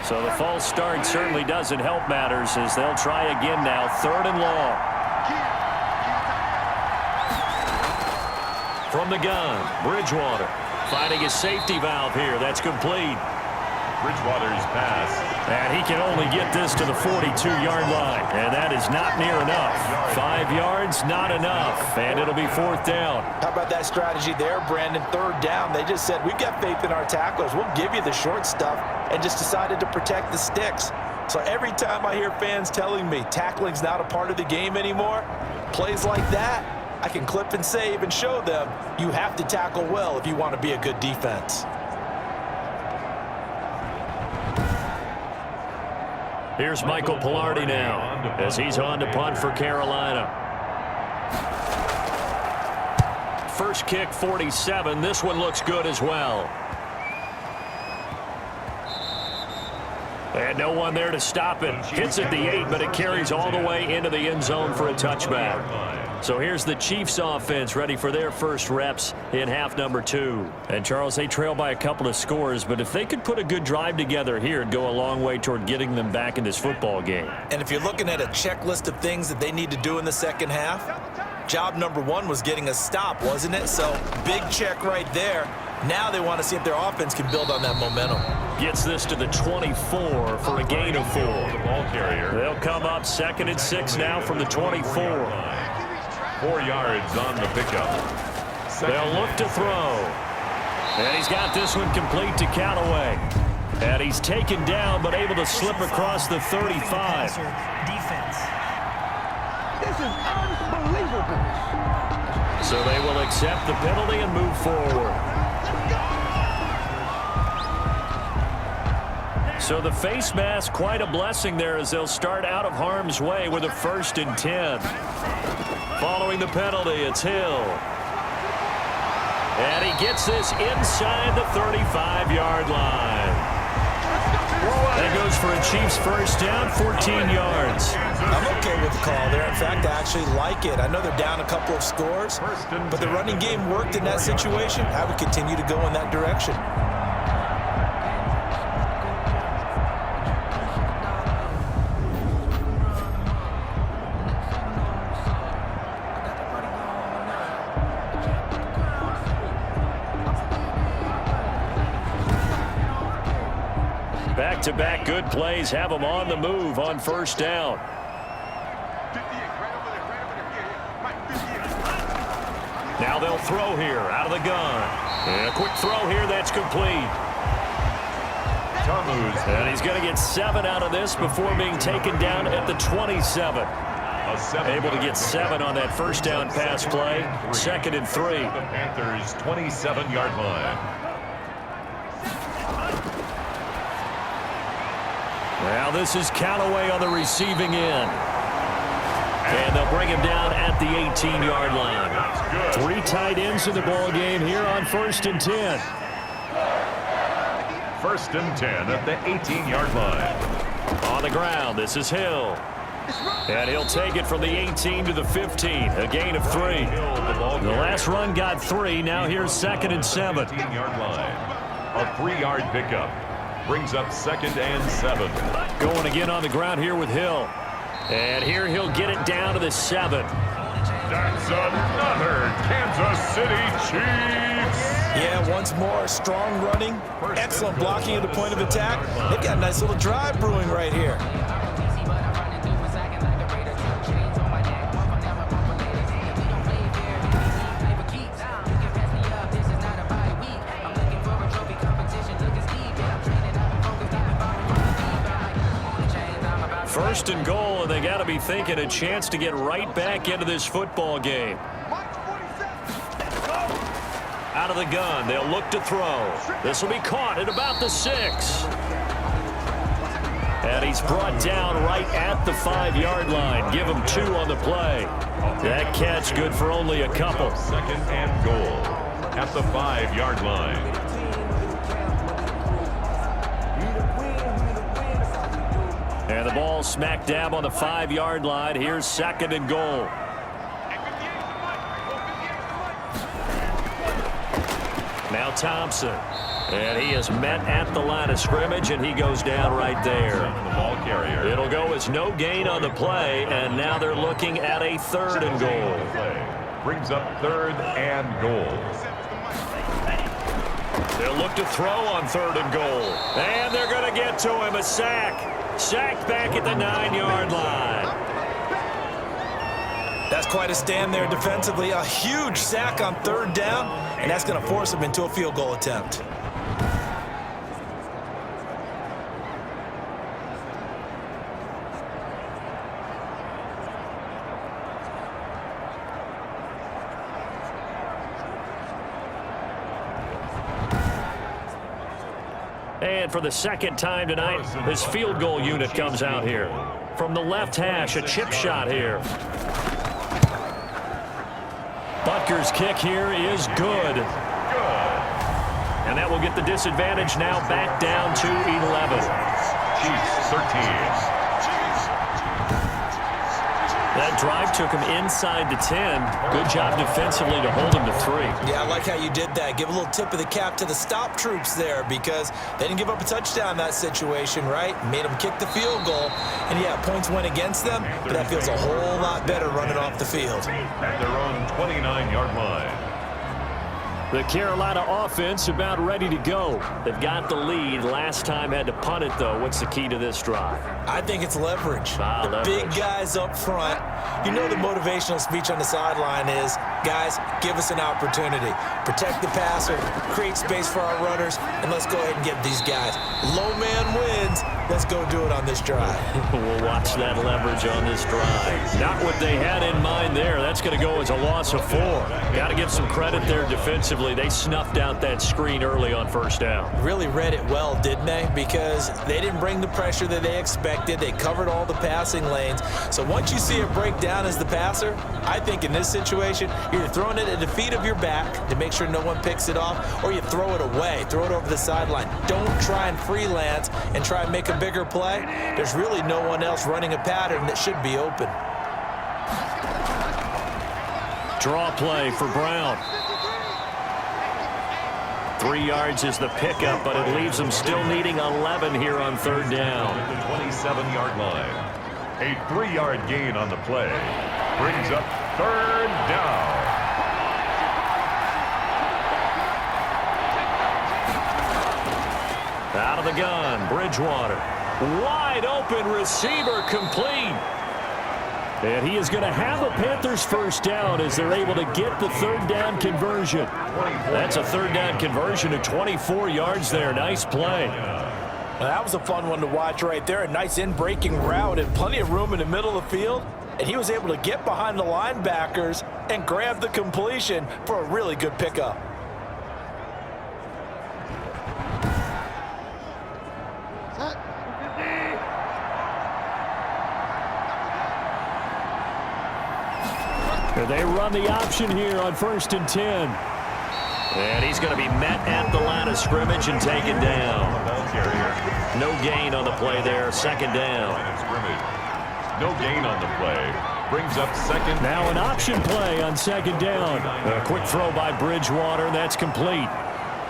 So the false start certainly doesn't help matters as they'll try again now. 3rd and long. From the gun, Bridgewater. Finding his safety valve here. That's complete. Bridgewater's pass. And he can only get this to the 42-yard line. And that is not near enough. 5 yards, not enough. And it'll be 4th down. How about that strategy there, Brandon? 3rd down. They just said, we've got faith in our tacklers. We'll give you the short stuff, and just decided to protect the sticks. So every time I hear fans telling me tackling's not a part of the game anymore, plays like that, I can clip and save and show them you have to tackle well if you want to be a good defense. Here's Michael Pilardi now as he's on to punt for Carolina. First kick, 47. This one looks good as well. And no one there to stop it. Hits at the 8, but it carries all the way into the end zone for a touchback. So here's the Chiefs offense ready for their first reps in half number 2. And Charles, they trail by a couple of scores, but if they could put a good drive together here, it'd go a long way toward getting them back in this football game. And if you're looking at a checklist of things that they need to do in the second half, job number 1 was getting a stop, wasn't it? So big check right there. Now they want to see if their offense can build on that momentum. Gets this to the 24 for a gain of 4. The ball carrier. They'll come up 2nd and 6 now from the 24. 4 yards on the pickup. They'll look to throw. And he's got this one complete to Callaway. And he's taken down but able to slip across the 35. Defense. This is unbelievable. So they will accept the penalty and move forward. So the face mask, quite a blessing there as they'll start out of harm's way with a 1st and 10. Following the penalty, it's Hill. And he gets this inside the 35-yard line. That goes for a Chiefs first down, 14 yards. I'm okay with the call there. In fact, I actually like it. I know they're down a couple of scores, but the running game worked in that situation. I would continue to go in that direction. Back-to-back good plays have them on the move on first down. Now they'll throw here out of the gun. And a quick throw here that's complete. And he's going to get 7 out of this before being taken down at the 27. Able to get 7 on that first down pass play. 2nd and 3. The Panthers' 27-yard line. Well, this is Callaway on the receiving end. And they'll bring him down at the 18-yard line. 3 tight ends in the ball game here on 1st and 10. 1st and 10 at the 18-yard line. On the ground, this is Hill. And he'll take it from the 18 to the 15. A gain of 3. The last run got 3. Now here's 2nd and 7. 18-yard line. A 3-yard pickup. Brings up 2nd and 7. Going again on the ground here with Hill. And here he'll get it down to the 7. That's another Kansas City Chiefs. Yeah, once more, strong running, excellent blocking at the point of attack. They've got a nice little drive brewing right here. First and goal, and they got to be thinking a chance to get right back into this football game. Out of the gun, they'll look to throw. This will be caught at about the 6. And he's brought down right at the 5-yard line. Give him 2 on the play. That catch good for only a couple. 2nd and goal. at the 5-yard line. And the ball smack dab on the 5-yard line. Here's 2nd and goal. Now Thompson. And he is met at the line of scrimmage, and he goes down right there. The ball carrier. It'll go as no gain on the play, and now they're looking at a 3rd and goal. Brings up 3rd and goal. They'll look to throw on 3rd and goal. And they're going to get to him. A sack. Sacked back at the 9-yard line. That's quite a stand there defensively. A huge sack on 3rd down, and that's going to force him into a field goal attempt. And for the 2nd time tonight, this field goal unit comes out here. From the left hash, a chip shot here. Butker's kick here is good. And that will get the disadvantage now back down to 11. Chiefs 13. That drive took him inside the 10. Good job defensively to hold him to 3. Yeah, I like how you did that. Give a little tip of the cap to the stop troops there because they didn't give up a touchdown in that situation, right? Made them kick the field goal. And, yeah, points went against them, but that feels a whole lot better running off the field. At their own 29-yard line. The Carolina offense about ready to go. They've got the lead. Last time had to punt it, though. What's the key to this drive? I think it's leverage. The big guys up front. You know the motivational speech on the sideline is, guys, give us an opportunity. Protect the passer, create space for our runners, and let's go ahead and get these guys. Low man wins. Let's go do it on this drive. We'll watch that leverage on this drive. Not what they had in mind there. That's going to go as a loss of 4. Got to give some credit there defensively. They snuffed out that screen early on 1st down. Really read it well, didn't they? Because they didn't bring the pressure that they expected. They covered all the passing lanes. So once you see it break down as the passer, I think in this situation, you're throwing it at the feet of your back to make sure no one picks it off, or you throw it away, throw it over the sideline. Don't try and freelance and try and make a bigger play. There's really no one else running a pattern that should be open. Draw play for Brown. 3 yards is the pickup, but it leaves them still needing 11 here on 3rd down. At the 27-yard line. A 3-yard gain on the play. Brings up 3rd down. Out of the gun, Bridgewater. Wide open receiver, complete. And he is going to have a Panthers 1st down as they're able to get the 3rd down conversion. That's a 3rd down conversion of 24 yards there. Nice play. Well, that was a fun one to watch right there. A nice in-breaking route and plenty of room in the middle of the field. And he was able to get behind the linebackers and grab the completion for a really good pickup. They run the option here on 1st and 10. And he's going to be met at the line of scrimmage and taken down. No gain on the play there. 2nd down. No gain on the play. Brings up 2nd. Now an option play on 2nd down. A quick throw by Bridgewater. That's complete.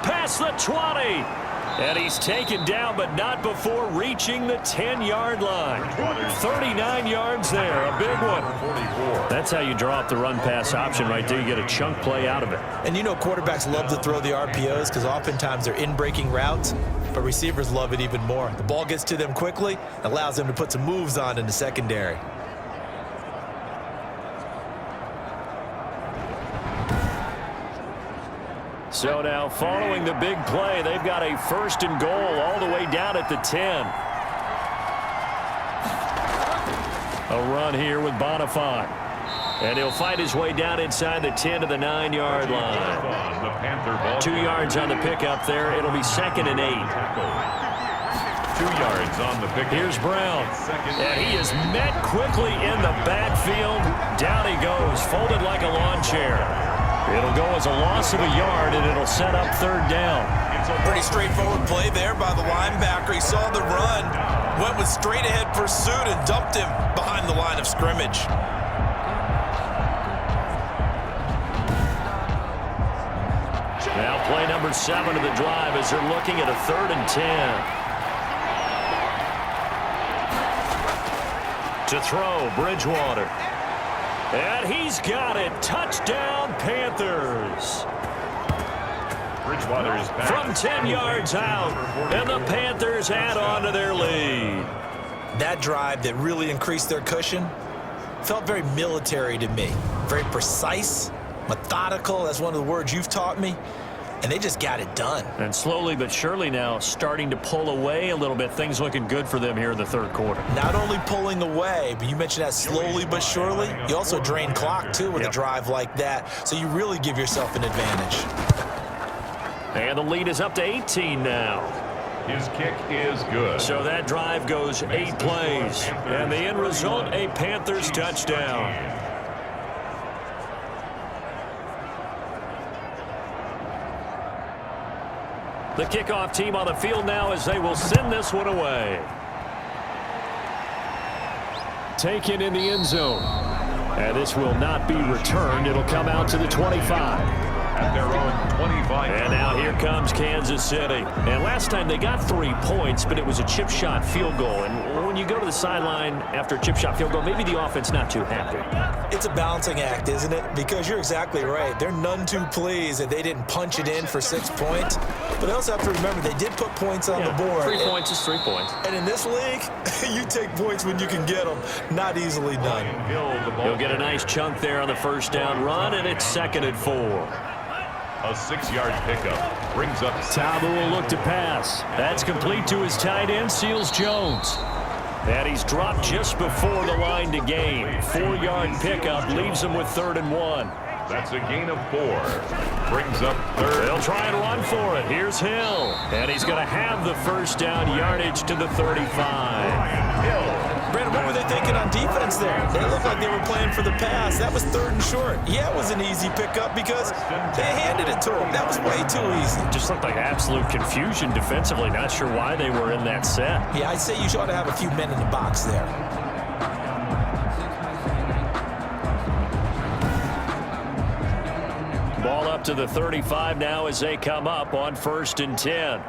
Past the 20. And he's taken down, but not before reaching the 10-yard line. 39 yards there, a big one. That's how you draw up the run-pass option right there. You get a chunk play out of it. And you know quarterbacks love to throw the RPOs because oftentimes they're in-breaking routes, but receivers love it even more. The ball gets to them quickly, allows them to put some moves on in the secondary. So now following the big play, they've got a 1st and goal all the way down at the 10. A run here with Bonifant. And he'll fight his way down inside the 10 to the 9-yard line. 2 yards on the pickup there. It'll be 2nd and 8. 2 yards on the pickup. Here's Brown. And he is met quickly in the backfield. Down he goes, folded like a lawn chair. It'll go as a loss of a yard, and it'll set up third down. Pretty straightforward play there by the linebacker. He saw the run, went with straight-ahead pursuit, and dumped him behind the line of scrimmage. Now play number 7 of the drive as they're looking at a 3rd and 10. To throw, Bridgewater. And he's got it. Touchdown, Panthers. Bridgewater is back. From 10 yards out, and the Panthers add on to their lead. That drive that really increased their cushion felt very military to me. Very precise, methodical. That's one of the words you've taught me. And they just got it done. And slowly but surely now starting to pull away a little bit. Things looking good for them here in the third quarter. Not only pulling away, but you mentioned that slowly but surely. You also drain clock, too, with a drive like that. So you really give yourself an advantage. And the lead is up to 18 now. His kick is good. So that drive goes 8 plays. And the end result, a Panthers touchdown. The kickoff team on the field now as they will send this one away. Taken in the end zone. And this will not be returned. It'll come out to the 25. At their own 25. And now here comes Kansas City. And last time they got 3 points, but it was a chip shot field goal. And when you go to the sideline after a chip shot field goal, maybe the offense not too happy. It's a balancing act, isn't it? Because you're exactly right. They're none too pleased that they didn't punch it in for 6 points. But they also have to remember they did put points on the board. 3 points is 3 points. And in this league, you take points when you can get them. Not easily done. He'll get a nice chunk there on the first down run, and it's 2nd and 4. A 6-yard pickup brings up. Tabu will look to pass. That's complete to his tight end, Seals Jones. And he's dropped just before the line to gain. 4-yard pickup leaves him with 3rd and 1. That's a gain of 4. Brings up 3rd. They'll try and run for it. Here's Hill. And he's going to have the first down yardage to the 35. Hill. Brandon, what were they thinking on defense there? They looked like they were playing for the pass. That was 3rd and short. Yeah, it was an easy pickup because they handed it to him. That was way too easy. Just looked like absolute confusion defensively. Not sure why they were in that set. Yeah, I'd say you ought to have a few men in the box there. Ball up to the 35 now as they come up on 1st and 10.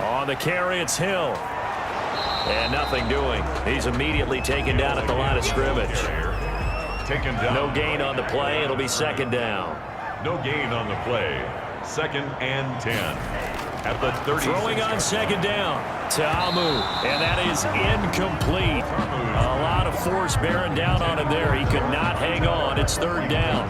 On the carry, it's Hill. And nothing doing. He's immediately taken down at the line of scrimmage. Taken down. No gain on the play. It'll be 2nd down. No gain on the play. 2nd and 10. At the 30. Throwing on 2nd down. Tamu. And that is incomplete. A lot of force bearing down on him there. He could not hang on. It's 3rd down.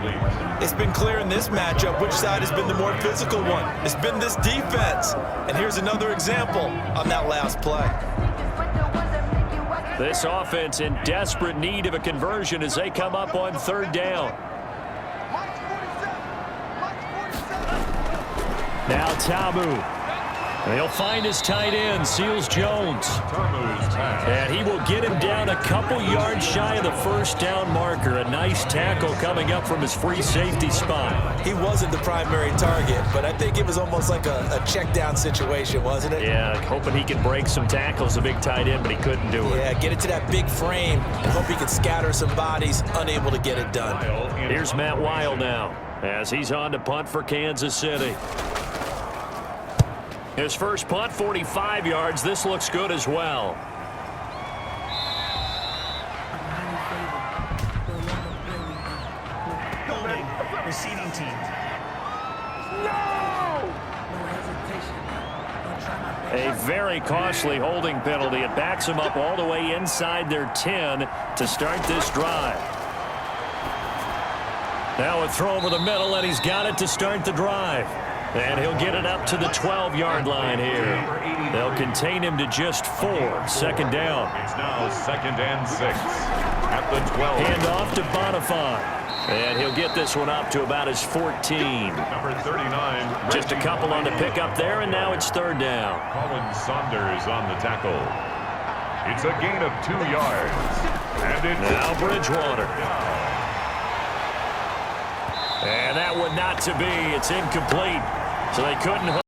It's been clear in this matchup which side has been the more physical one. It's been this defense. And here's another example on that last play. This offense in desperate need of a conversion as they come up on 3rd down. Now Tamu. And he'll find his tight end, Seals Jones. And he will get him down a couple yards shy of the first down marker. A nice tackle coming up from his free safety spot. He wasn't the primary target, but I think it was almost like a check down situation, wasn't it? Yeah, hoping he could break some tackles, a big tight end, but he couldn't do it. Yeah, get it to that big frame and hope he can scatter some bodies, unable to get it done. Here's Matt Weil now as he's on to punt for Kansas City. His first punt, 45 yards. This looks good as well. Holding. Receiving team. A very costly holding penalty. It backs him up all the way inside their 10 to start this drive. Now a throw over the middle, and he's got it to start the drive. And he'll get it up to the 12-yard line here. They'll contain him to just 4. 2nd down. It's now 2nd and 6. At the 12. Hand off to Bonifant. And he'll get this one up to about his 14. Number 39. Just a couple on the pickup there, and now it's 3rd down. Colin Saunders on the tackle. It's a gain of 2 yards. And it's now Bridgewater. And that one not to be. It's incomplete. So they couldn't